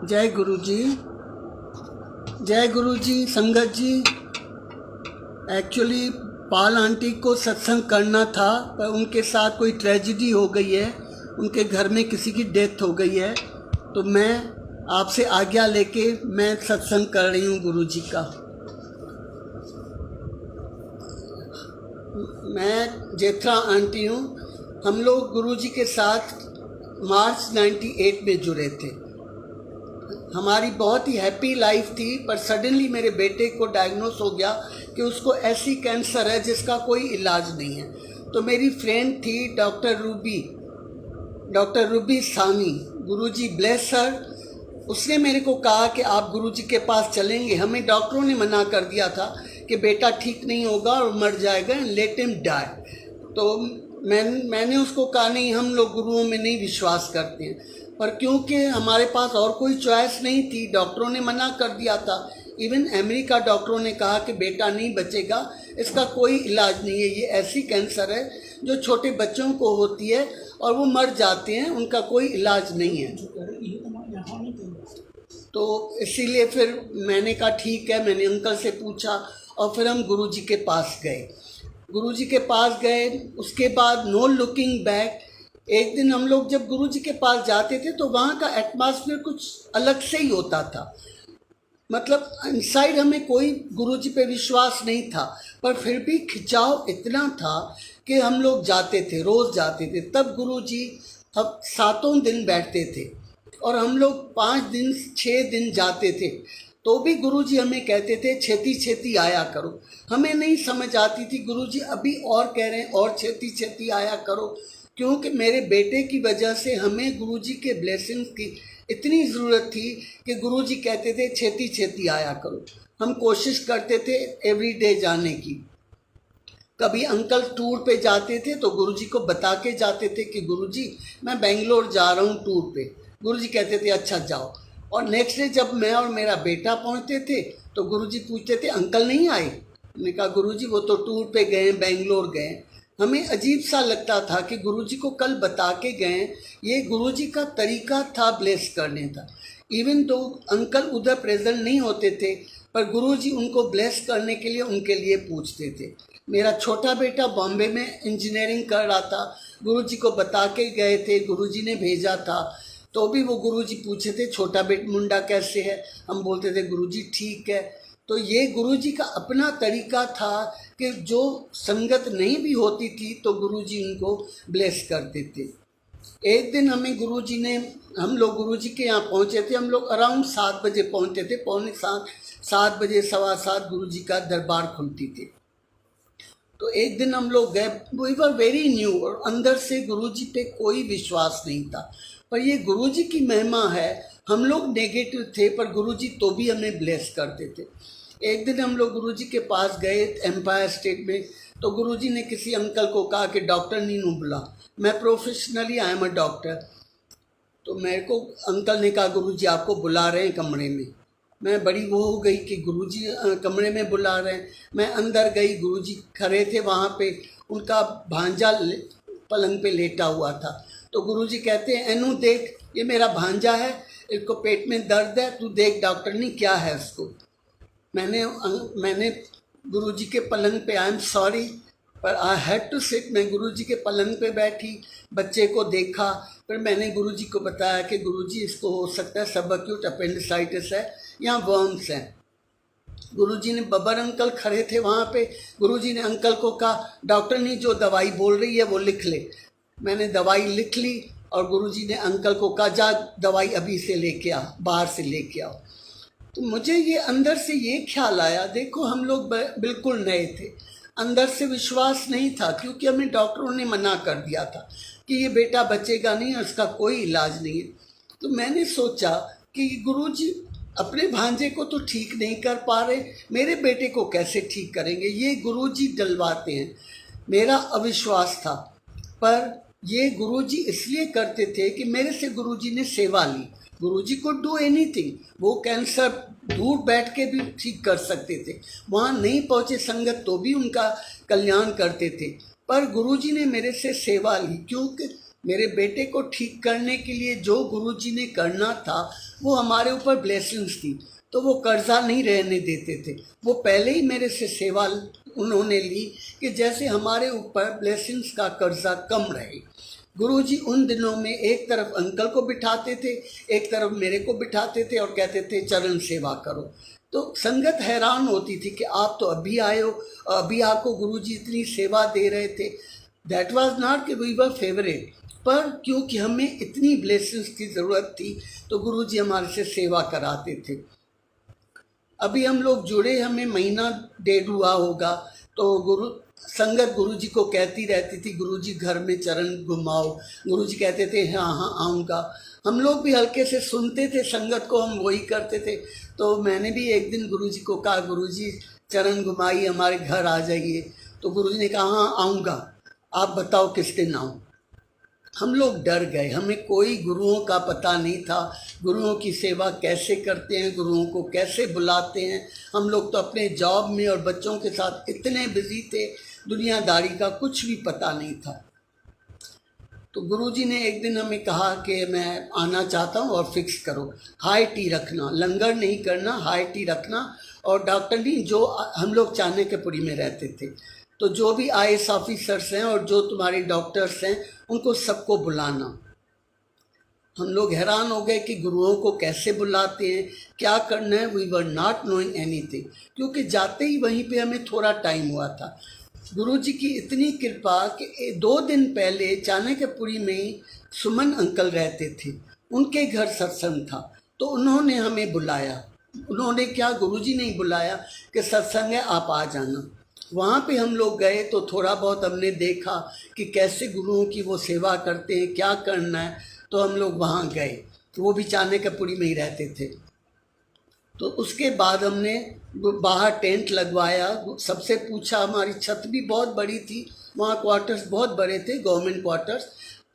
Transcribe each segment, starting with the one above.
जय गुरु जी, जय गुरु जी। संगत जी, एक्चुअली पाल आंटी को सत्संग करना था, पर उनके साथ कोई ट्रेजिडी हो गई है, उनके घर में किसी की डेथ हो गई है, तो मैं आपसे आज्ञा लेके मैं सत्संग कर रही हूँ गुरु जी का। मैं जेठा आंटी हूँ। हम लोग गुरु जी के साथ मार्च 98 में जुड़े थे। हमारी बहुत ही हैप्पी लाइफ थी, पर सडनली मेरे बेटे को डायग्नोस हो गया कि उसको ऐसी कैंसर है जिसका कोई इलाज नहीं है। तो मेरी फ्रेंड थी डॉक्टर रूबी सानी, गुरुजी ब्लेस हर, उसने मेरे को कहा कि आप गुरुजी के पास चलेंगे। हमें डॉक्टरों ने मना कर दिया था कि बेटा ठीक नहीं होगा और मर जाएगा, लेट हिम डाई। तो मैंने उसको कहा नहीं, हम लोग गुरुओं में नहीं विश्वास करते हैं, पर क्योंकि हमारे पास और कोई चॉइस नहीं थी, डॉक्टरों ने मना कर दिया था। इवन अमेरिका डॉक्टरों ने कहा कि बेटा नहीं बचेगा, इसका कोई इलाज नहीं है, ये ऐसी कैंसर है जो छोटे बच्चों को होती है और वो मर जाते हैं, उनका कोई इलाज नहीं है। तो इसीलिए फिर मैंने कहा ठीक है, मैंने अंकल से पूछा और फिर हम गुरुजी के पास गए। गुरुजी के पास गए, उसके बाद नो लुकिंग बैक। एक दिन हम लोग जब गुरुजी के पास जाते थे तो वहाँ का एटमॉस्फेयर कुछ अलग से ही होता था। मतलब इनसाइड हमें कोई गुरुजी पे विश्वास नहीं था, पर फिर भी खिंचाव इतना था कि हम लोग जाते थे, रोज़ जाते थे। तब गुरुजी अब 7 दिन बैठते थे और हम लोग 5 दिन 6 दिन जाते थे, तो भी गुरुजी हमें कहते थे छेती छेती आया करो। हमें नहीं समझ आती थी, गुरुजी अभी और कह रहे हैं और छेती छेती आया करो, क्योंकि मेरे बेटे की वजह से हमें गुरुजी के ब्लेसिंग्स की इतनी ज़रूरत थी कि गुरुजी कहते थे छेती छेती आया करो। हम कोशिश करते थे एवरीडे जाने की। कभी अंकल टूर पे जाते थे तो गुरुजी को बता के जाते थे कि गुरुजी मैं बेंगलोर जा रहा हूँ टूर पे। गुरुजी कहते थे अच्छा जाओ। और नेक्स्ट डे जब मैं और मेरा बेटा पहुँचते थे तो गुरुजी पूछते थे अंकल नहीं आए। मैंने कहा गुरुजी वो तो टूर पे गए, बेंगलोर गए। हमें अजीब सा लगता था कि गुरुजी को कल बता के गए, ये गुरुजी का तरीका था ब्लेस करने का। इवन तो अंकल उधर प्रेजेंट नहीं होते थे, पर गुरुजी उनको ब्लेस करने के लिए उनके लिए पूछते थे। मेरा छोटा बेटा बॉम्बे में इंजीनियरिंग कर रहा था, गुरुजी को बता के गए थे, गुरुजी ने भेजा था। तो भी वो गुरुजी पूछे थे छोटा बेटा मुंडा कैसे है, हम बोलते थे गुरुजी ठीक है। तो ये गुरुजी का अपना तरीका था कि जो संगत नहीं भी होती थी तो गुरुजी उनको ब्लेस करते थे। एक दिन हम लोग गुरुजी के यहाँ पहुँचे थे। हम लोग अराउंड 7 बजे पहुँचे थे, पौने 7 बजे 7:15 गुरुजी का दरबार खुलती थी। तो एक दिन हम लोग गए, वी वर वेरी न्यू और अंदर से गुरुजी पे कोई विश्वास नहीं था, पर ये गुरुजी की महिमा है। हम लोग नेगेटिव थे, पर गुरुजी तो भी हमें ब्लेस करते थे। एक दिन हम लोग गुरुजी के पास गए एम्पायर स्टेट में, तो गुरुजी ने किसी अंकल को कहा कि डॉक्टर नीनू बुला। मैं professionally I am a doctor. तो मेरे को अंकल ने कहा गुरुजी आपको बुला रहे हैं कमरे में। मैं बड़ी वो हो गई कि गुरुजी कमरे में बुला रहे हैं। मैं अंदर गई, गुरुजी खड़े थे वहाँ पे, उनका भांजा पलंग पे लेटा हुआ था। तो गुरुजी कहते हैं एनू देख, ये मेरा भांजा है, इसको पेट में दर्द है, तू देख डॉक्टर ने क्या है उसको। मैंने गुरुजी के पलंग पे, आई एम सॉरी पर आई हैड टू सिट, मैं गुरुजी के पलंग पे बैठी, बच्चे को देखा, फिर मैंने गुरुजी को बताया कि गुरुजी इसको हो सकता है सबअक्यूट अपेंडिसाइटिस है या वर्म्स हैं। गुरुजी ने, बब्बर अंकल खड़े थे वहाँ पे, गुरुजी ने अंकल को कहा डॉक्टर ने जो दवाई बोल रही है वो लिख ले। मैंने दवाई लिख ली और गुरुजी ने अंकल को कहा जा दवाई अभी से लेके आ, बाहर से लेके आओ। तो मुझे ये अंदर से ये ख्याल आया, देखो हम लोग बिल्कुल नए थे, अंदर से विश्वास नहीं था, क्योंकि हमें डॉक्टरों ने मना कर दिया था कि ये बेटा बचेगा नहीं और इसका कोई इलाज नहीं है। तो मैंने सोचा कि गुरुजी अपने भांजे को तो ठीक नहीं कर पा रहे, मेरे बेटे को कैसे ठीक करेंगे, ये गुरुजी डलवाते हैं। मेरा अविश्वास था, पर ये गुरुजी इसलिए करते थे कि मेरे से गुरुजी ने सेवा ली। गुरुजी कुड डू एनीथिंग, वो कैंसर दूर बैठ के भी ठीक कर सकते थे, वहाँ नहीं पहुँचे संगत तो भी उनका कल्याण करते थे, पर गुरुजी ने मेरे से सेवा ली, क्योंकि मेरे बेटे को ठीक करने के लिए जो गुरुजी ने करना था वो हमारे ऊपर ब्लेसिंग्स थी, तो वो कर्जा नहीं रहने देते थे। वो पहले ही मेरे से सेवा उन्होंने ली कि जैसे हमारे ऊपर ब्लेसिंग्स का कर्जा कम रहे। गुरुजी उन दिनों में एक तरफ अंकल को बिठाते थे, एक तरफ मेरे को बिठाते थे और कहते थे चरण सेवा करो। तो संगत हैरान होती थी कि आप तो अभी आए हो, अभी आपको गुरुजी इतनी सेवा दे रहे थे। दैट वाज नॉट कि वी वर फेवरेट, पर क्योंकि हमें इतनी ब्लेसिंग्स की ज़रूरत थी तो गुरुजी हमारे से सेवा कराते थे। अभी हम लोग जुड़े हमें महीना डेढ़ हुआ होगा, तो संगत गुरुजी को कहती रहती थी गुरुजी घर में चरण घुमाओ। गुरुजी कहते थे हाँ हाँ आऊँगा। हम लोग भी हल्के से सुनते थे संगत को, हम वही करते थे। तो मैंने भी एक दिन गुरुजी को कहा गुरुजी चरण घुमाइए, हमारे घर आ जाइए। तो गुरुजी ने कहा हाँ आऊँगा, आप बताओ किस दिन आऊँ। हम लोग डर गए, हमें कोई गुरुओं का पता नहीं था, गुरुओं की सेवा कैसे करते हैं, गुरुओं को कैसे बुलाते हैं। हम लोग तो अपने जॉब में और बच्चों के साथ इतने बिजी थे, दुनियादारी का कुछ भी पता नहीं था। तो गुरुजी ने एक दिन हमें कहा कि मैं आना चाहता हूँ और फिक्स करो, हाई टी रखना, लंगर नहीं करना, हाई टी रखना। और डॉक्टर नहीं, जो हम लोग चाणक्यपुरी में रहते थे, तो जो भी IAS ऑफिसर्स हैं और जो तुम्हारे डॉक्टर्स हैं उनको सबको बुलाना। हम लोग हैरान हो गए कि गुरुओं को कैसे बुलाते हैं, क्या करना है। We were not knowing anything, क्योंकि जाते ही वहीं पे हमें थोड़ा टाइम हुआ था। गुरुजी की इतनी कृपा कि 2 दिन पहले चाणक्यपुरी में ही सुमन अंकल रहते थे, उनके घर सत्संग था, तो उन्होंने हमें बुलाया। उन्होंने क्या, गुरुजी ने ही बुलाया कि सत्संग है आप आ जाना। वहाँ पे हम लोग गए तो थोड़ा बहुत हमने देखा कि कैसे गुरुओं की वो सेवा करते हैं, क्या करना है। तो हम लोग वहाँ गए, तो वो भी चाणक्यपुरी में ही रहते थे। तो उसके बाद हमने बाहर टेंट लगवाया, सबसे पूछा। हमारी छत भी बहुत बड़ी थी, वहाँ क्वार्टर्स बहुत बड़े थे, गवर्नमेंट क्वार्टर्स।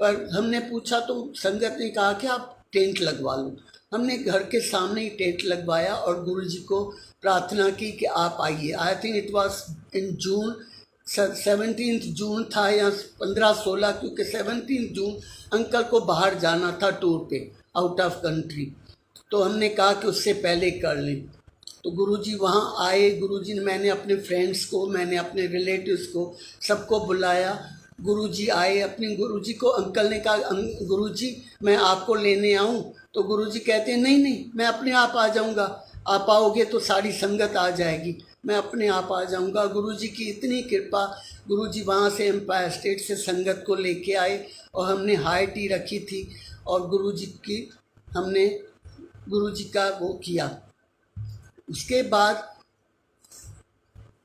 पर हमने पूछा तो संगत ने कहा कि आप टेंट लगवा लो। हमने घर के सामने ही टेंट लगवाया और गुरुजी को प्रार्थना की कि आप आइए। I think it was in June, 17 जून था या 15-16, क्योंकि 17 जून अंकल को बाहर जाना था टूर पे, आउट ऑफ कंट्री। तो हमने कहा कि उससे पहले कर लें। तो गुरुजी वहाँ आए। गुरुजी ने, मैंने अपने फ्रेंड्स को, मैंने अपने रिलेटिव्स को, सबको बुलाया। गुरुजी आए। अपने गुरुजी को अंकल ने कहा गुरुजी मैं आपको लेने आऊँ? तो गुरुजी कहते हैं नहीं नहीं, मैं अपने आप आ जाऊँगा, आप आओगे तो सारी संगत आ जाएगी, मैं अपने आप आ जाऊँगा। गुरुजी की इतनी कृपा। गुरुजी वहाँ से एम्पायर स्टेट से संगत को लेके आए और हमने हाई टी रखी थी और हमने गुरुजी का वो किया। उसके बाद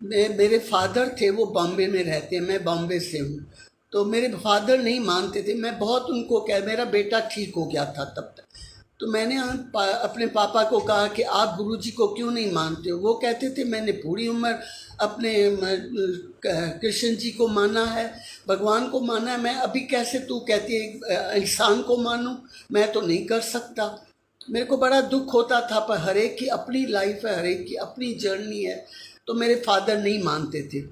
मेरे फादर थे, वो बॉम्बे में रहते हैं, मैं बॉम्बे से हूँ। तो मेरे फादर नहीं मानते थे, मैं बहुत उनको मेरा बेटा ठीक हो गया था तब तक। तो मैंने अपने पापा को कहा कि आप गुरुजी को क्यों नहीं मानते हो? वो कहते थे मैंने पूरी उम्र अपने कृष्ण जी को माना है, भगवान को माना है, मैं अभी कैसे, तू कहती है इंसान को मानूं? मैं तो नहीं कर सकता। मेरे को बड़ा दुख होता था, पर हर एक की अपनी लाइफ है, हर एक की अपनी जर्नी है। तो मेरे फादर नहीं मानते थे।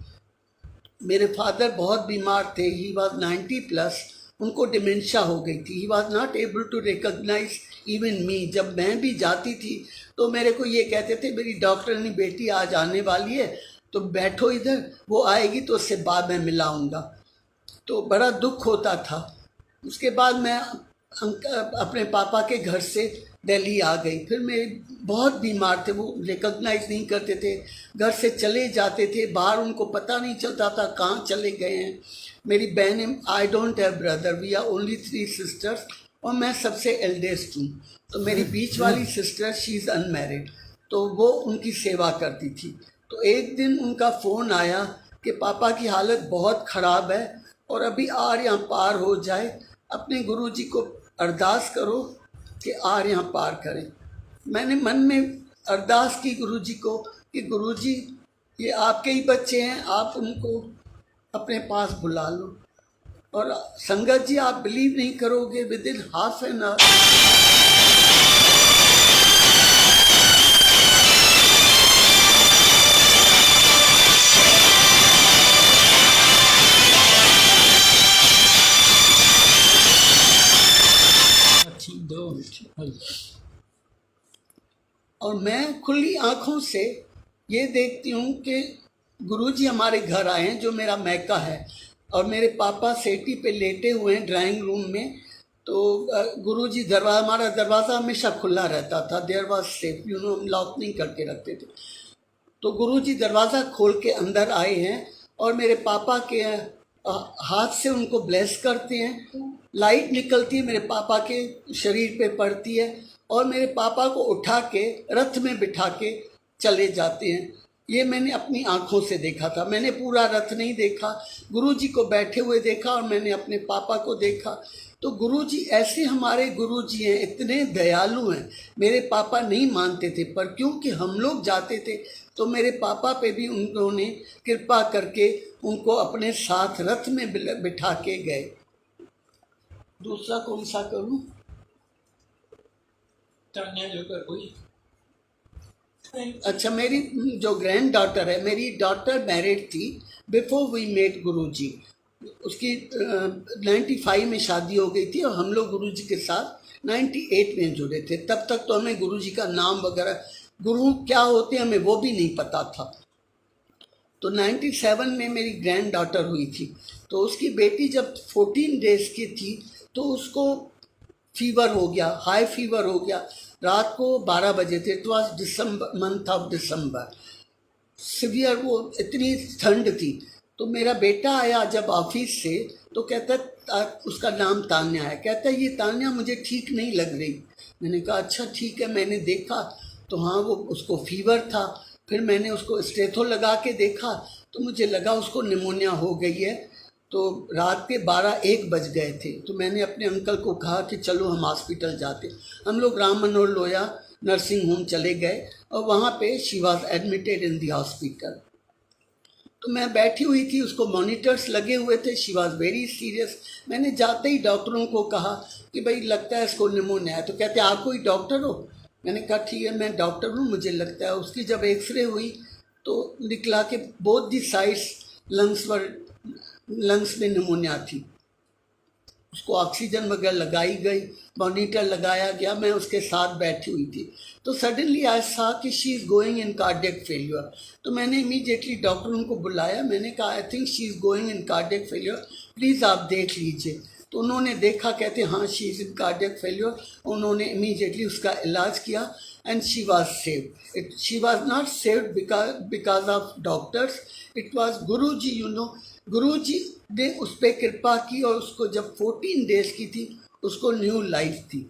मेरे फादर बहुत बीमार थे, ही वॉज 90+, उनको डिमेंशिया हो गई थी। He was not able to recognise even me. जब मैं भी जाती थी तो मेरे को ये कहते थे मेरी डॉक्टरनी बेटी आज आने वाली है, तो बैठो इधर, वो आएगी तो उससे बाद में मिलाऊंगा। तो बड़ा दुख होता था। उसके बाद मैं अपने पापा के घर से दिल्ली आ गई। फिर मैं बहुत बीमार थे, वो रिकॉग्नाइज नहीं करते थे, घर से चले जाते थे बाहर, उनको पता नहीं चलता था कहाँ चले गए हैं। मेरी बहन, I don't have brother, we are only 3 sisters और मैं सबसे एल्डेस्ट हूँ। तो मेरी बीच वाली सिस्टर, शी इज़ अनमैरिड, तो वो उनकी सेवा करती थी। तो एक दिन उनका फ़ोन आया कि पापा की हालत बहुत ख़राब है और अभी आर यहाँ पार हो जाए, अपने गुरुजी को अरदास करो कि आर यहाँ पार करें। मैंने मन में अरदास की गुरुजी को कि गुरुजी ये आपके ही बच्चे हैं, आप उनको अपने पास बुला लो। और संगत जी, आप बिलीव नहीं करोगे, within half an hour Guruji. और मैं खुली आंखों से ये देखती हूँ कि गुरुजी हमारे घर आए हैं, जो मेरा मैका है, और मेरे पापा सेटी पे लेटे हुए हैं ड्राइंग रूम में। तो गुरुजी हमारा दरवाज़ा हमेशा खुला रहता था, देयर वाज सेफ, हम लॉक नहीं करके रखते थे। तो गुरुजी दरवाज़ा खोल के अंदर आए हैं और मेरे पापा के हाथ से उनको ब्लेस करते हैं। लाइट निकलती है, मेरे पापा के शरीर पे पड़ती है और मेरे पापा को उठा के रथ में बिठा के चले जाते हैं। ये मैंने अपनी आंखों से देखा था। मैंने पूरा रथ नहीं देखा, गुरुजी को बैठे हुए देखा और मैंने अपने पापा को देखा। तो गुरुजी ऐसे हमारे गुरुजी हैं, इतने दयालु हैं। मेरे पापा नहीं मानते थे, पर क्योंकि हम लोग जाते थे तो मेरे पापा पे भी उन्होंने कृपा करके उनको अपने साथ रथ में बिठा के गए। दूसरा कौन सा करूं? तान्या जोकर कोई। अच्छा, मेरी जो ग्रैंड डॉटर है, मेरी डॉटर मैरिड थी बिफोर वी मेट गुरुजी। उसकी 95 में शादी हो गई थी और हम लोग गुरुजी के साथ 98 में जुड़े थे। तब तक तो हमें गुरुजी का नाम वगैरह, गुरु क्या होते हैं हमें वो भी नहीं पता था। तो 97 में मेरी ग्रैंड डॉटर हुई थी। तो उसकी बेटी जब 14 डेज की थी तो उसको फीवर हो गया, हाई फीवर हो गया। रात को 12 बजे थे, it was December, month of December, severe, वो इतनी ठंड थी। तो मेरा बेटा आया जब ऑफिस से तो कहता, उसका नाम तान्या है, कहता ये तान्या मुझे ठीक नहीं लग रही। मैंने कहा अच्छा ठीक है। मैंने देखा तो हाँ, वो उसको फीवर था। फिर मैंने उसको स्टेथो लगा के देखा तो मुझे लगा उसको निमोनिया हो गई है। तो रात के 12-1 बज गए थे। तो मैंने अपने अंकल को कहा कि चलो हम हॉस्पिटल जाते। हम लोग राम मनोहर लोहिया नर्सिंग होम चले गए और वहाँ पे she was admitted in the hospital. तो मैं बैठी हुई थी, उसको मॉनिटर्स लगे हुए थे, शी वॉज वेरी सीरियस। मैंने जाते ही डॉक्टरों को कहा कि भाई लगता है इसको निमोनिया है। तो कहते आप कोई डॉक्टर हो? मैंने कहा ठीक है मैं डॉक्टर हूँ, मुझे लगता है। उसकी जब एक्सरे हुई तो निकला कि बोथ दी साइड्स लंग्स में निमोनिया थी। उसको ऑक्सीजन वगैरह लगाई गई, मॉनिटर लगाया गया, मैं उसके साथ बैठी हुई थी। तो सडनली आई सा कि she is going in cardiac failure. तो मैंने इमीडिएटली डॉक्टरों को बुलाया। मैंने कहा I think she is going in cardiac failure, please आप देख लीजिए। तो उन्होंने देखा, कहते हाँ she is in cardiac failure. उन्होंने इमीडिएटली उसका इलाज किया and she was saved. She was not saved because of doctors, it was Guruji. Guruji ने उस पर कृपा की और उसको जब 14 डेज की थी उसको न्यू लाइफ थी।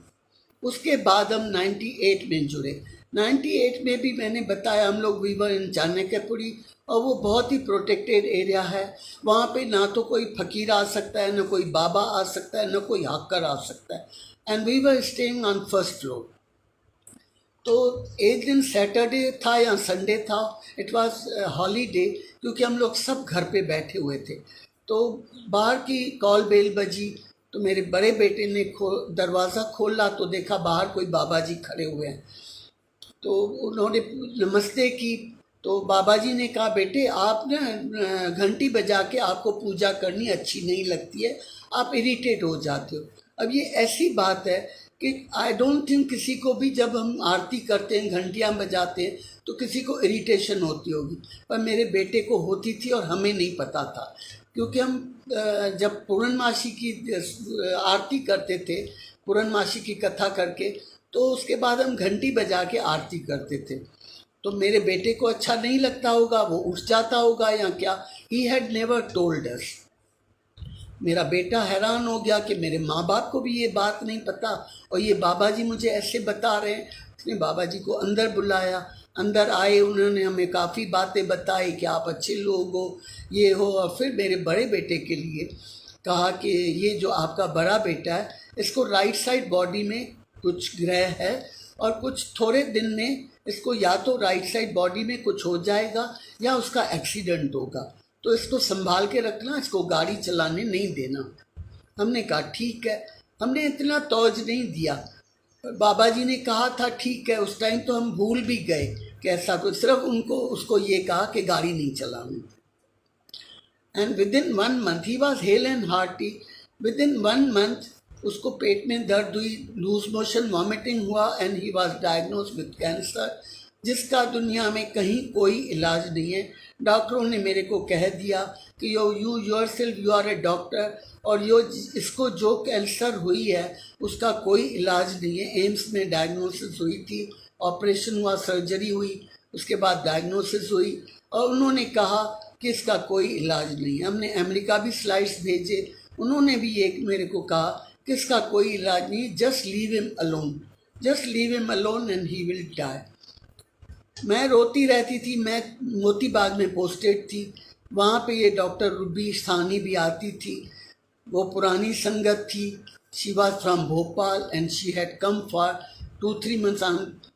उसके बाद हम 98 में जुड़े। 98 में भी मैंने बताया हम लोग वीवर इन चाणक्यपुरी, और वो बहुत ही प्रोटेक्टेड एरिया है। वहाँ पे ना तो कोई फकीर आ सकता है, ना कोई बाबा आ सकता है, ना कोई हाकर आ सकता है। And we were staying on first floor. तो एक दिन सैटरडे था या संडे था, इट वाज हॉलीडे, क्योंकि हम लोग सब घर पे बैठे हुए थे। तो बाहर की कॉल बेल बजी तो मेरे बड़े बेटे ने दरवाज़ा खोला तो देखा बाहर कोई बाबा जी खड़े हुए हैं। तो उन्होंने नमस्ते की। तो बाबा जी ने कहा बेटे आप ना घंटी बजा के आपको पूजा करनी अच्छी नहीं लगती है, आप इरिटेट हो जाते हो। अब ये ऐसी बात है कि आई डोंट थिंक किसी को भी जब हम आरती करते हैं, घंटियाँ बजाते हैं, तो किसी को इरिटेशन होती होगी, पर मेरे बेटे को होती थी और हमें नहीं पता था। क्योंकि हम जब पूर्णमासी की आरती करते थे, पूर्णमासी की कथा करके, तो उसके बाद हम घंटी बजा के आरती करते थे। तो मेरे बेटे को अच्छा नहीं लगता होगा, वो उठ जाता होगा या क्या। He had never told us. मेरा बेटा हैरान हो गया कि मेरे माँ बाप को भी ये बात नहीं पता और ये बाबा जी मुझे ऐसे बता रहे हैं। उसने बाबा जी को अंदर बुलाया, अंदर आए, उन्होंने हमें काफ़ी बातें बताई कि आप अच्छे लोग हो, ये हो। और फिर मेरे बड़े बेटे के लिए कहा कि ये जो आपका बड़ा बेटा है, इसको राइट साइड बॉडी में कुछ ग्रह है और कुछ थोड़े दिन में इसको या तो राइट साइड बॉडी में कुछ हो जाएगा या उसका एक्सीडेंट होगा, तो इसको संभाल के रखना, इसको गाड़ी चलाने नहीं देना। हमने कहा ठीक है। हमने इतना तौज नहीं दिया। बाबा जी ने कहा था ठीक है, उस टाइम तो हम भूल भी गए कि ऐसा कुछ, सिर्फ उसको ये कहा कि गाड़ी नहीं चलानी। And with in 1 month he was hello and hearty. With in 1 month उसको पेट में दर्द हुई, लूज मोशन, वॉमिटिंग हुआ and he was diagnosed with cancer, जिसका दुनिया में कहीं कोई इलाज नहीं है। डॉक्टरों ने मेरे को कह दिया कि you yourself you are a doctor, और इसको जो कैंसर हुई है उसका कोई इलाज नहीं है। एम्स में डायग्नोसिस हुई थी, ऑपरेशन हुआ, सर्जरी हुई, उसके बाद डायग्नोसिस हुई और उन्होंने कहा कि इसका कोई इलाज नहीं है। हमने अमेरिका भी स्लाइड्स भेजे, उन्होंने भी एक मेरे को कहा कि इसका कोई इलाज नहीं, just leave him alone, just leave him alone and he will die. मैं रोती रहती थी। मैं मोती बाग में पोस्टेड थी, वहाँ पे ये डॉक्टर रूबी सानी भी आती थी, वो पुरानी संगत थी। She was from Bhopal and she had come for 2-3 months.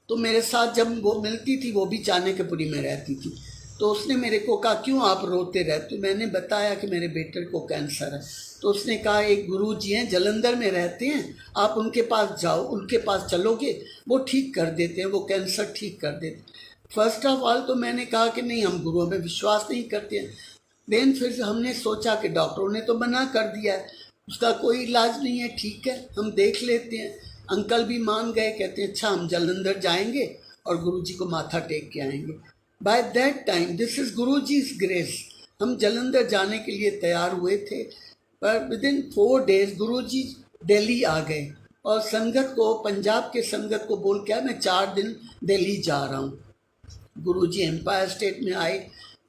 तो मेरे साथ जब वो मिलती थी, वो भी चाणक्यपुरी में रहती थी, तो उसने मेरे को कहा क्यों आप रोते रहते हो। मैंने बताया कि मेरे बेटे को कैंसर है। तो उसने कहा एक गुरुजी हैं जलंधर में रहते हैं, आप उनके पास जाओ, उनके पास चलोगे, वो ठीक कर देते हैं, वो कैंसर ठीक कर देते हैं। फर्स्ट ऑफ ऑल तो मैंने कहा कि नहीं, हम गुरुओं में विश्वास नहीं करते हैं। देन फिर हमने सोचा कि डॉक्टरों ने तो मना कर दिया है, उसका कोई इलाज नहीं है, ठीक है हम देख लेते हैं। अंकल भी मान गए, कहते हैं अच्छा हम जलंधर जाएंगे और गुरुजी को माथा टेक के आएंगे। Bye that time, this is Guruji's grace, हम जलंधर जाने के लिए तैयार हुए थे, पर विद इन 4 days गुरुजी दिल्ली आ गए और संगत को, पंजाब के संगत को बोल के मैं 4 दिन दिल्ली जा रहा हूँ। गुरुजी एम्पायर स्टेट में आए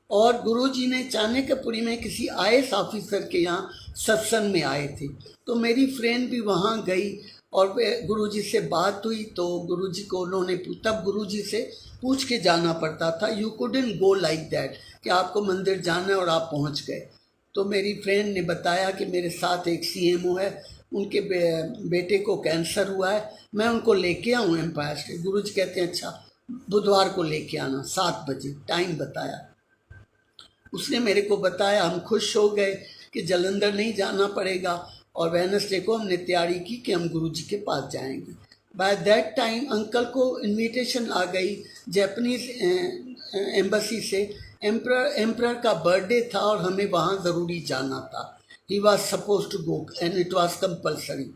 और गुरुजी ने चाणक्यपुरी में किसी IAS ऑफिसर के यहाँ सत्संग में आए थे, तो मेरी फ्रेंड भी वहाँ गई और गुरुजी से बात हुई। तो गुरुजी को उन्होंने, तब गुरुजी से पूछ के जाना पड़ता था, you couldn't go like that, कि आपको मंदिर जाना है और आप पहुँच गए। तो मेरी फ्रेंड ने बताया कि मेरे साथ एक CMO है, उनके बेटे को कैंसर हुआ है, मैं उनको लेके आऊँ एम्पायर स्टेट। गुरुजी कहते हैं अच्छा बुधवार को लेके आना 7 बजे, टाइम बताया। उसने मेरे को बताया, हम खुश हो गए कि जलंधर नहीं जाना पड़ेगा और वेडनेसडे को हमने तैयारी की कि हम गुरुजी के पास जाएंगे। बाय दैट टाइम अंकल को इनविटेशन आ गई जापानीज एम्बेसी से, एम्परर का बर्थडे था और हमें वहाँ ज़रूरी जाना था। He was suppose to go and it was compulsory.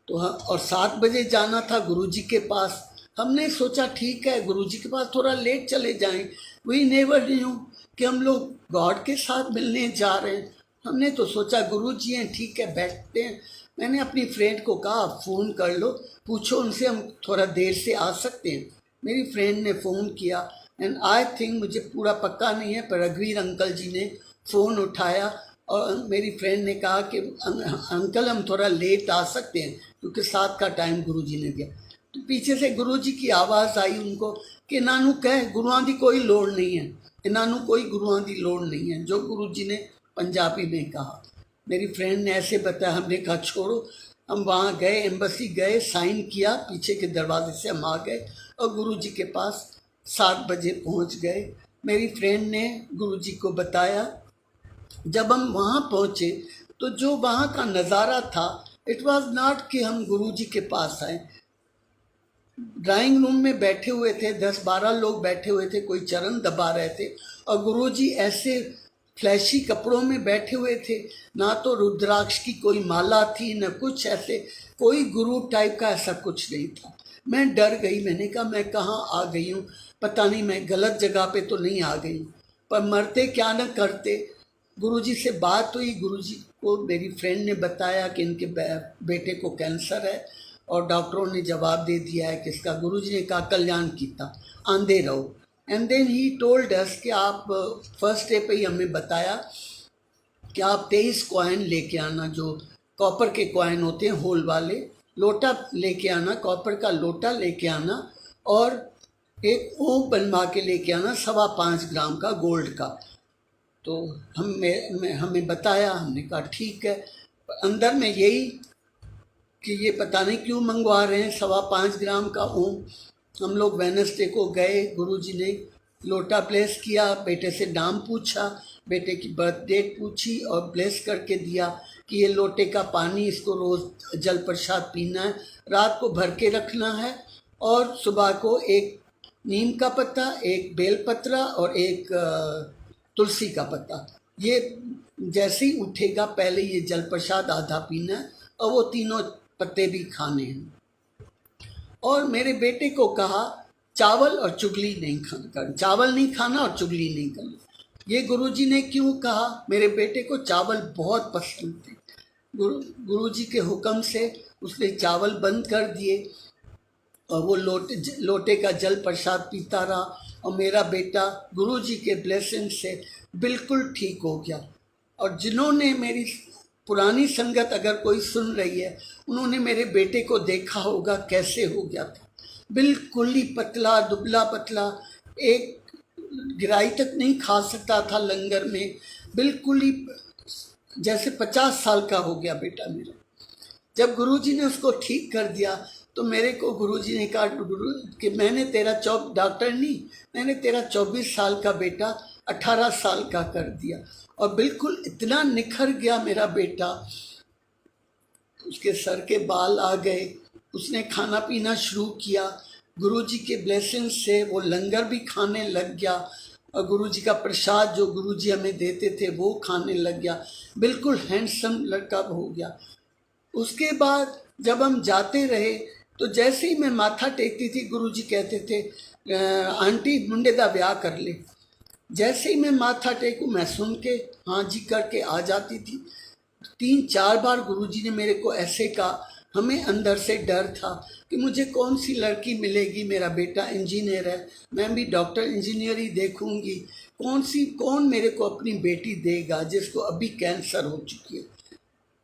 तो और 7 बजे जाना था गुरुजी के पास। हमने सोचा ठीक है गुरुजी के पास थोड़ा लेट चले जाएं, वी नेवर न्यू कि हम लोग गॉड के साथ मिलने जा रहे हैं। हमने तो सोचा गुरुजी हैं, ठीक है बैठते हैं। मैंने अपनी फ्रेंड को कहा फ़ोन कर लो, पूछो उनसे हम थोड़ा देर से आ सकते हैं। मेरी फ्रेंड ने फ़ोन किया एंड आई थिंक, मुझे पूरा पक्का नहीं है, पर रघुवीर अंकल जी ने फ़ोन उठाया और मेरी फ्रेंड ने कहा कि अंकल हम थोड़ा लेट आ सकते हैं क्योंकि 7 का टाइम गुरुजी ने दिया। तो पीछे से गुरुजी की आवाज़ आई उनको कि नानू कह गुरुआं दी कोई लोड़ नहीं है, इन्हों कोई गुरुआं दी लोड़ नहीं है, जो गुरुजी ने पंजाबी में कहा। मेरी फ्रेंड ने ऐसे बताया, हमने कहा छोड़ो। हम वहाँ गए, एम्बेसी गए, साइन किया, पीछे के दरवाजे से हम आ गए और गुरुजी के पास 7 बजे पहुँच गए। मेरी फ्रेंड ने गुरुजी को बताया। जब हम वहाँ पहुँचे तो जो वहाँ का नज़ारा था, इट वाज नॉट कि हम गुरुजी के पास आए। ड्राइंग रूम में बैठे हुए थे, 10-12 लोग बैठे हुए थे, कोई चरण दबा रहे थे और गुरुजी ऐसे फ्लैशी कपड़ों में बैठे हुए थे। ना तो रुद्राक्ष की कोई माला थी, न कुछ ऐसे कोई गुरु टाइप का ऐसा कुछ नहीं था। मैं डर गई, मैंने कहा मैं कहाँ आ गई हूँ, पता नहीं मैं गलत जगह पे तो नहीं आ गई हूँ। पर मरते क्या न करते। गुरुजी से बात हुई, गुरुजी को मेरी फ्रेंड ने बताया कि इनके बेटे को कैंसर है और डॉक्टरों ने जवाब दे दिया है कि इसका। गुरुजी ने कहा कल्याण कीता, आंदे रहो। And then he told us कि आप फर्स्ट डे पे ही हमें बताया कि आप 23 कॉइन लेके आना, जो कॉपर के कॉइन होते हैं होल वाले, लोटा लेके आना, कॉपर का लोटा लेके आना और एक ओम बनवा के लेके आना 5.25 ग्राम का गोल्ड का। तो हमें बताया, हमने कहा ठीक है। अंदर में यही कि ये पता नहीं क्यों मंगवा रहे हैं 5.25 ग्राम का ओम। हम लोग वेडनेसडे को गए, गुरुजी ने लोटा ब्लेस किया, बेटे से नाम पूछा, बेटे की बर्थ डेट पूछी और ब्लेस करके दिया कि ये लोटे का पानी, इसको रोज़ जल प्रसाद पीना है, रात को भर के रखना है और सुबह को एक नीम का पत्ता, एक बेल पत्रा और एक तुलसी का पत्ता, ये जैसे ही उठेगा पहले ये जल प्रसाद आधा पीना है और वो तीनों पत्ते भी खाने हैं। और मेरे बेटे को कहा चावल और चुगली नहीं खाना, चावल नहीं खाना और चुगली नहीं करना। ये गुरुजी ने क्यों कहा? मेरे बेटे को चावल बहुत पसंद थे। गुरुजी के हुक्म से उसने चावल बंद कर दिए और वो लोटे का जल प्रसाद पीता रहा। और मेरा बेटा गुरुजी के ब्लेसिंग से बिल्कुल ठीक हो गया। और जिन्होंने मेरी पुरानी संगत अगर कोई सुन रही है, उन्होंने मेरे बेटे को देखा होगा कैसे हो गया था। बिल्कुल ही पतला दुबला पतला, एक गिराई तक नहीं खा सकता था लंगर में, बिल्कुल ही जैसे 50 साल का हो गया बेटा मेरा। जब गुरुजी ने उसको ठीक कर दिया तो मेरे को गुरुजी ने कहा गुरु कि मैंने तेरा डॉक्टर नहीं, मैंने तेरा 24 साल का बेटा 18 साल का कर दिया। और बिल्कुल इतना निखर गया मेरा बेटा, उसके सर के बाल आ गए, उसने खाना पीना शुरू किया। गुरुजी के ब्लेसिंग से वो लंगर भी खाने लग गया और गुरुजी का प्रसाद जो गुरुजी हमें देते थे वो खाने लग गया। बिल्कुल हैंडसम लड़का हो गया। उसके बाद जब हम जाते रहे तो जैसे ही मैं माथा टेकती थी गुरुजी कहते थे आंटी मुंडे दा ब्याह कर ले। जैसे ही मैं माथा टेकूं मैं सुन के हाँ जी करके आ जाती थी। 3-4 बार गुरुजी ने मेरे को ऐसे कहा। हमें अंदर से डर था कि मुझे कौन सी लड़की मिलेगी, मेरा बेटा इंजीनियर है, मैं भी डॉक्टर इंजीनियर ही देखूंगी, कौन मेरे को अपनी बेटी देगा जिसको अभी कैंसर हो चुकी है।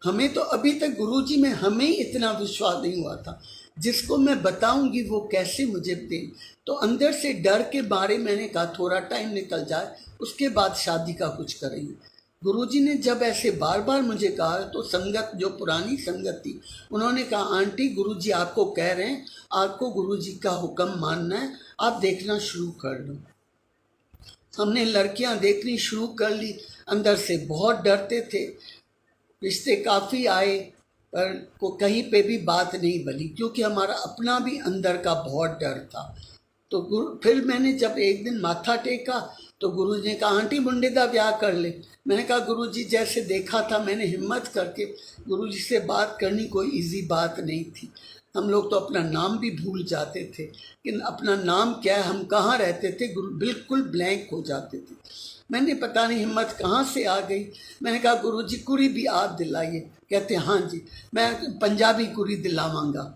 हमें तो अभी तक गुरुजी में हमें इतना विश्वास नहीं हुआ था, जिसको मैं बताऊंगी वो कैसे मुझे दे। तो अंदर से डर के बारे मैंने कहा थोड़ा टाइम निकल जाए उसके बाद शादी का कुछ करेंगे। गुरुजी ने जब ऐसे बार बार मुझे कहा तो संगत जो पुरानी संगत थी उन्होंने कहा आंटी गुरुजी आपको कह रहे हैं, आपको गुरुजी का हुक्म मानना है, आप देखना शुरू कर लो। हमने लड़कियां देखनी शुरू कर ली। अंदर से बहुत डरते थे, रिश्ते काफ़ी आए पर को कहीं पे भी बात नहीं बनी क्योंकि हमारा अपना भी अंदर का बहुत डर था। तो फिर मैंने जब एक दिन माथा टेका तो गुरुजी ने कहा आंटी मुंडे दा ब्याह कर ले। मैंने कहा गुरुजी जैसे देखा था मैंने हिम्मत करके गुरुजी से बात करनी कोई इजी बात नहीं थी। हम लोग तो अपना नाम भी भूल जाते थे कि अपना नाम क्या है, हम कहाँ रहते थे, बिल्कुल ब्लैंक हो जाते थे। मैंने पता नहीं हिम्मत कहाँ से आ गई। मैंने कहा गुरुजी कुरी भी आप दिलाइए। कहते हाँ जी मैं पंजाबी कुरी दिलावांगा।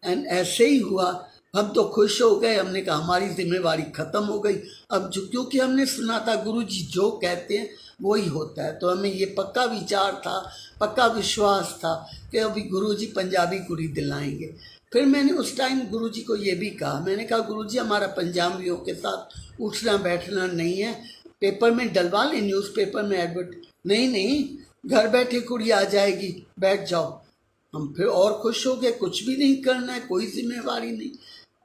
एंड ऐसे ही हुआ। हम तो खुश हो गए, हमने कहा हमारी जिम्मेवारी खत्म हो गई। अब जो क्योंकि हमने सुना था गुरुजी जो कहते हैं वो ही होता है, तो हमें ये पक्का विचार था, पक्का विश्वास था कि अभी गुरुजी पंजाबी कुरी दिलाएंगे। फिर मैंने उस टाइम गुरुजी को ये भी कहा, मैंने कहा गुरुजी हमारा पंजाबियों के साथ उठना बैठना नहीं है, पेपर में डलवा लें, न्यूज़पेपर में एडवर्ट। नहीं घर बैठे कुड़ी आ जाएगी, बैठ जाओ। हम फिर और खुश हो गए, कुछ भी नहीं करना है, कोई जिम्मेवारी नहीं।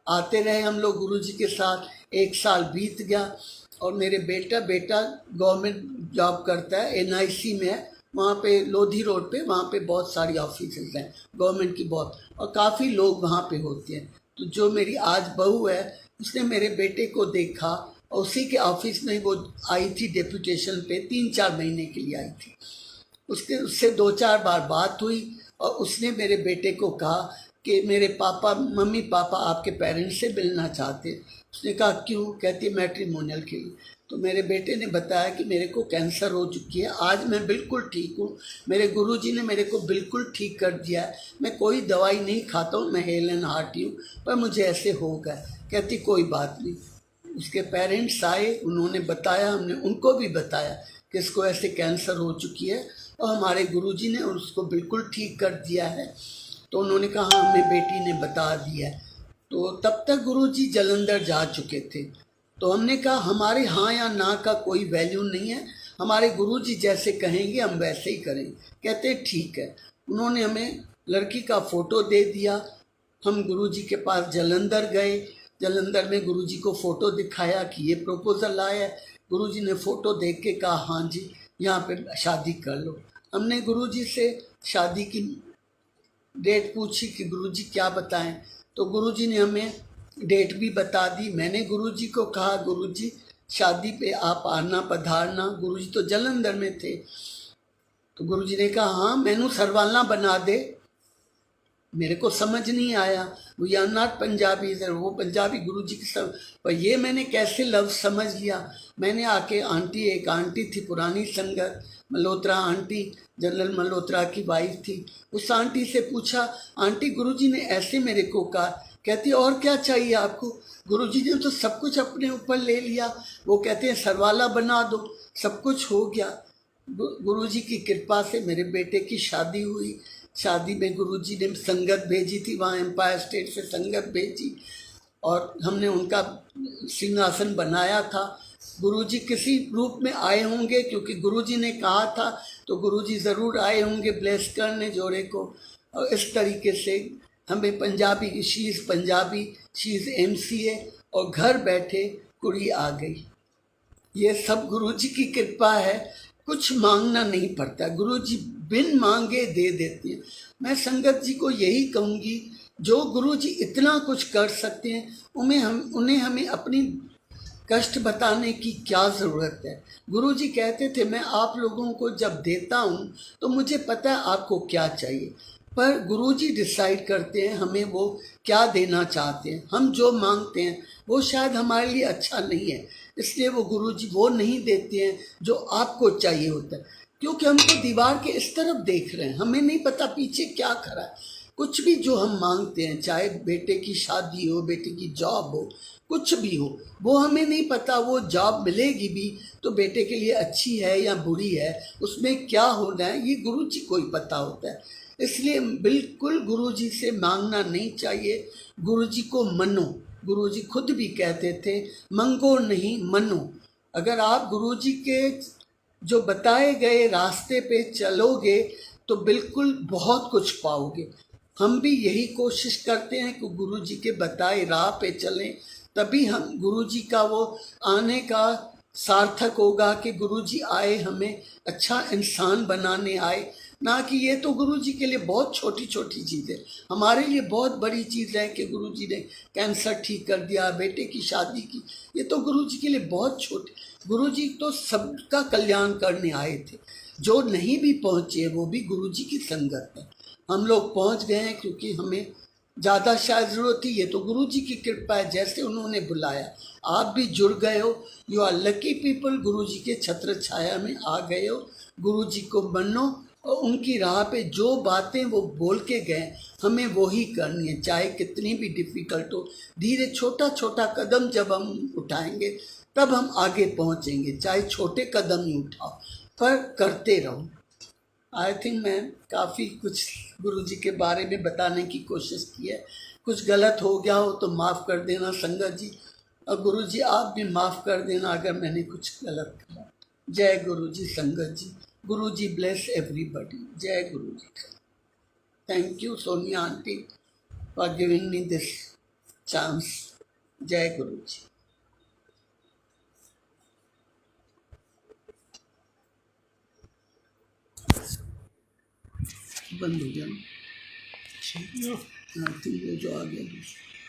आते रहे हम लोग गुरुजी के साथ। 1 साल बीत गया और मेरे बेटा गवर्नमेंट जॉब करता है, NIC में है, वहाँ पे लोधी रोड पे, वहाँ पे बहुत सारी ऑफिसेज हैं गवर्नमेंट की बहुत, और काफ़ी लोग वहाँ पे होते हैं। तो जो मेरी आज बहू है उसने मेरे बेटे को देखा और उसी के ऑफिस में वो आई थी डेपुटेशन पे, 3-4 महीने के लिए आई थी। उससे 2-4 बार बात हुई और उसने मेरे बेटे को कहा कि मेरे मम्मी पापा आपके पेरेंट्स से मिलना चाहते हैं। उसने कहा क्यों? कहती मैट्रिमोनियल के लिए। तो मेरे बेटे ने बताया कि मेरे को कैंसर हो चुकी है, आज मैं बिल्कुल ठीक हूँ, मेरे गुरुजी ने मेरे को बिल्कुल ठीक कर दिया है, मैं कोई दवाई नहीं खाता हूँ, मैं हेल एंड हार्टी हूँ, पर मुझे ऐसे हो गया। कहती कोई बात नहीं। उसके पेरेंट्स आए, उन्होंने बताया, हमने उनको भी बताया कि इसको ऐसे कैंसर हो चुकी है और हमारे गुरुजी ने उसको बिल्कुल ठीक कर दिया है। तो उन्होंने कहा हमें बेटी ने बता दिया है। तो तब तक गुरुजी जलंधर जा चुके थे। तो हमने कहा हमारे हाँ या ना का कोई वैल्यू नहीं है, हमारे गुरुजी जैसे कहेंगे हम वैसे ही करेंगे। कहते ठीक है। उन्होंने हमें लड़की का फ़ोटो दे दिया। हम गुरुजी के पास जलंधर गए। जलंधर में गुरुजी को फ़ोटो दिखाया कि ये प्रपोज़ल आया है। गुरुजी ने फ़ोटो देख के कहा हाँ जी यहाँ पे शादी कर लो। हमने गुरुजी से शादी की डेट पूछी कि गुरुजी क्या बताएं, तो गुरुजी ने हमें डेट भी बता दी। मैंने गुरुजी को कहा गुरुजी शादी पे आप आना पधारना। गुरुजी तो जलंधर में थे, तो गुरुजी ने कहा हाँ मैनू सरवाला बना दे। मेरे को समझ नहीं आया, we are not Punjabi sir, वो पंजाबी गुरुजी की सब। पर ये मैंने कैसे लफ्ज़ समझ लिया। मैंने आके आंटी, एक आंटी थी पुरानी संगत, मल्होत्रा आंटी, जनरल मल्होत्रा की वाइफ थी, उस आंटी से पूछा आंटी गुरुजी ने ऐसे मेरे को कहा। कहती और क्या चाहिए आपको, गुरुजी ने तो सब कुछ अपने ऊपर ले लिया। वो कहते हैं सरवाला बना दो, सब कुछ हो गया। गुरुजी की कृपा से मेरे बेटे की शादी हुई। शादी में गुरुजी ने संगत भेजी थी, वहाँ एम्पायर स्टेट से संगत भेजी और हमने उनका सिंहासन बनाया था। गुरुजी किसी रूप में आए होंगे, क्योंकि गुरुजी ने कहा था, तो गुरुजी ज़रूर आए होंगे ब्लेस करने जोड़े को। और इस तरीके से हमें Punjabi, she is Punjabi, she is MCA, और घर बैठे कुड़ी आ गई। ये सब गुरुजी की कृपा है, कुछ मांगना नहीं पड़ता, गुरुजी बिन मांगे दे देते हैं। मैं संगत जी को यही कहूँगी, जो गुरुजी इतना कुछ कर सकते हैं उन्हें हमें अपनी कष्ट बताने की क्या ज़रूरत है। गुरुजी कहते थे मैं आप लोगों को जब देता हूँ तो मुझे पता है आपको क्या चाहिए, पर गुरुजी डिसाइड करते हैं हमें वो क्या देना चाहते हैं। हम जो मांगते हैं वो शायद हमारे लिए अच्छा नहीं है, इसलिए वो गुरुजी वो नहीं देते हैं जो आपको चाहिए होता है। क्योंकि हम तो दीवार के इस तरफ देख रहे हैं, हमें नहीं पता पीछे क्या खड़ा है। कुछ भी जो हम मांगते हैं, चाहे बेटे की शादी हो, बेटे की जॉब हो, कुछ भी हो, वो हमें नहीं पता वो जॉब मिलेगी भी तो बेटे के लिए अच्छी है या बुरी है, उसमें क्या होना है ये गुरुजी को ही पता होता है। इसलिए बिल्कुल गुरुजी से मांगना नहीं चाहिए, गुरुजी को मनो। गुरुजी खुद भी कहते थे मंगो नहीं मनो। अगर आप गुरुजी के जो बताए गए रास्ते पे चलोगे तो बिल्कुल बहुत कुछ पाओगे। हम भी यही कोशिश करते हैं कि गुरुजी के बताए राह पे चलें, तभी हम गुरुजी का वो आने का सार्थक होगा कि गुरुजी आए हमें अच्छा इंसान बनाने आए। ना कि ये तो गुरुजी के लिए बहुत छोटी छोटी चीज़ है, हमारे लिए बहुत बड़ी चीज़ है कि गुरुजी ने कैंसर ठीक कर दिया, बेटे की शादी की। ये तो गुरुजी के लिए बहुत छोटी। गुरुजी तो सबका कल्याण करने आए थे, जो नहीं भी पहुँचे वो भी गुरुजी की संगत है। हम लोग पहुँच गए हैं क्योंकि हमें ज़्यादा शायद ज़रूरत थी, ये तो गुरुजी की कृपा है, जैसे उन्होंने बुलाया आप भी जुड़ गए हो। यू आर लकी पीपल, गुरुजी के छत्र छाया में आ गए हो। गुरुजी को मनो और उनकी राह पे जो बातें वो बोल के गए हमें वो ही करनी है, चाहे कितनी भी डिफ़िकल्ट हो। धीरे छोटा छोटा कदम जब हम उठाएंगे तब हम आगे पहुंचेंगे, चाहे छोटे कदम ही उठाओ पर करते रहो। आई थिंक मैं काफ़ी कुछ गुरुजी के बारे में बताने की कोशिश की है। कुछ गलत हो गया हो तो माफ़ कर देना संगत जी, और गुरुजी आप भी माफ़ कर देना अगर मैंने कुछ गलत कहा। जय गुरुजी संगत जी, गुरुजी ब्लेस एवरीबॉडी। जय Guruji. Thank you Sonia aunty for giving me this chance. जय गुरुजी। बंद हो गया ना? हाँ ठीक है, जो आ गया दूसरा।